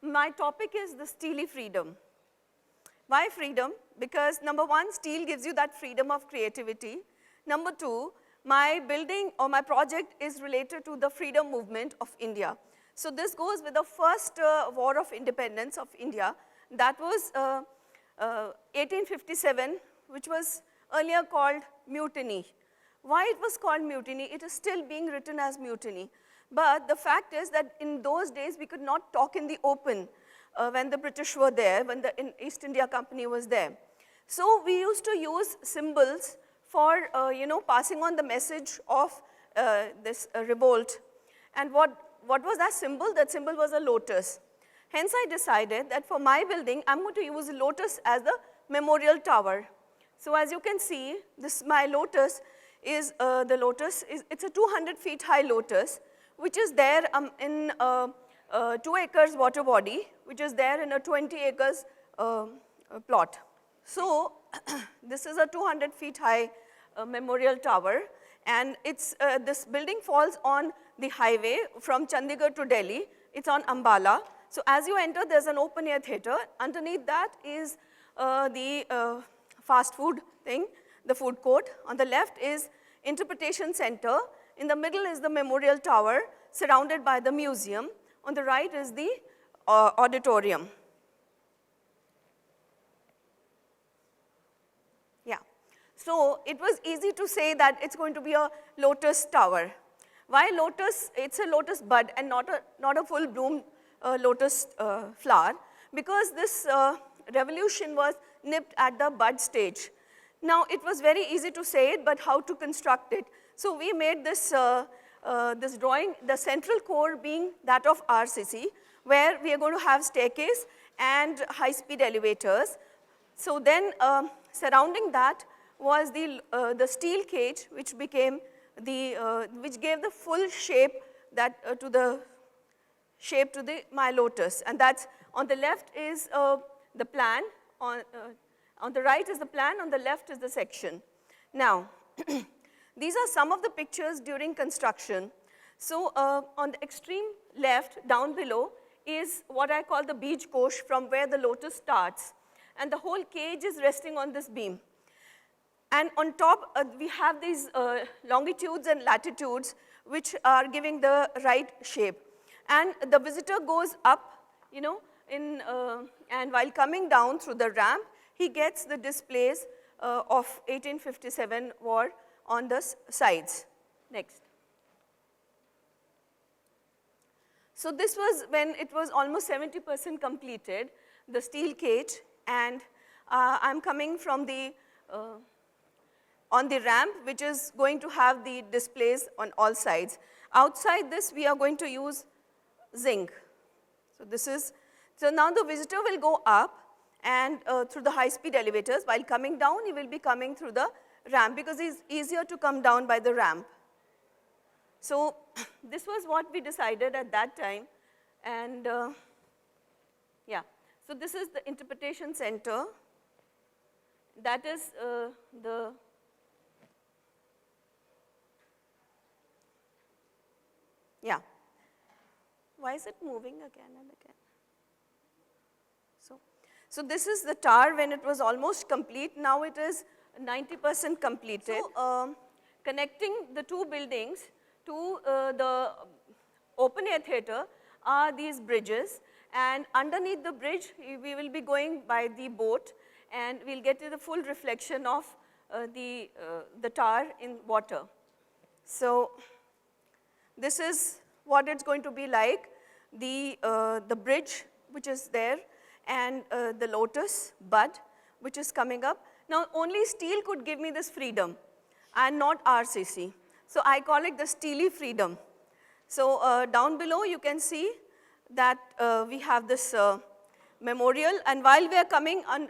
My topic is the steely freedom. Why freedom? Because number one, steel gives you that freedom of creativity. Number two, my building or my project is related to the freedom movement of India. So this goes with the first war of independence of India. That was 1857, which was earlier called mutiny. Why it was called mutiny? It is still being written as mutiny. But the fact is that in those days, we could not talk in the open when the British were there, when the East India Company was there. So we used to use symbols for, passing on the message of this revolt. And what was that symbol? That symbol was a lotus. Hence, I decided that for my building, I'm going to use lotus as the memorial tower. So as you can see, this my lotus is it's a 200 feet high lotus, which is there in 2 acres water body, which is there in a 20 acres plot. So this is a 200 feet high memorial tower, and it's, this building falls on the highway from Chandigarh to Delhi. It's on Ambala. So as you enter, there's an open air theater. Underneath that is the fast food thing, the food court. On the left is interpretation center. In the middle is the memorial tower, surrounded by the museum. On the right is the auditorium. Yeah. So it was easy to say that it's going to be a lotus tower. Why lotus? It's a lotus bud and not a full bloom lotus flower, because this revolution was nipped at the bud stage. Now it was very easy to say it, but how to construct it? So we made this this drawing, the central core being that of RCC, where we are going to have staircase and high-speed elevators. So then surrounding that was the steel cage, which became which gave the full shape that to the my lotus. And that's on the left is the plan, on the right is the plan, on the left is the section. Now, these are some of the pictures during construction. So on the extreme left, down below, is what I call the beach coach, from where the lotus starts. And the whole cage is resting on this beam. And on top, we have these longitudes and latitudes, which are giving the right shape. And the visitor goes up, and while coming down through the ramp, he gets the displays of 1857 war on the sides. Next. So this was when it was almost 70% completed, the steel cage, and I'm coming from the on the ramp, which is going to have the displays on all sides. Outside this, we are going to use zinc. So now the visitor will go up and through the high-speed elevators. While coming down, he will be coming through the ramp, because it's easier to come down by the ramp. So this was what we decided at that time. And yeah, so this is the interpretation center. That is yeah. Why is it moving again and again? So this is the tower when it was almost complete. Now it is 90% completed. So, connecting the two buildings to the open air theater are these bridges. And underneath the bridge, we will be going by the boat, and we'll get to the full reflection of the tower in water. So this is what it's going to be like, the bridge which is there, and the lotus bud which is coming up. Now only steel could give me this freedom and not RCC. So I call it the steely freedom. So down below you can see that we have this memorial, and while we are coming on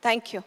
Thank you.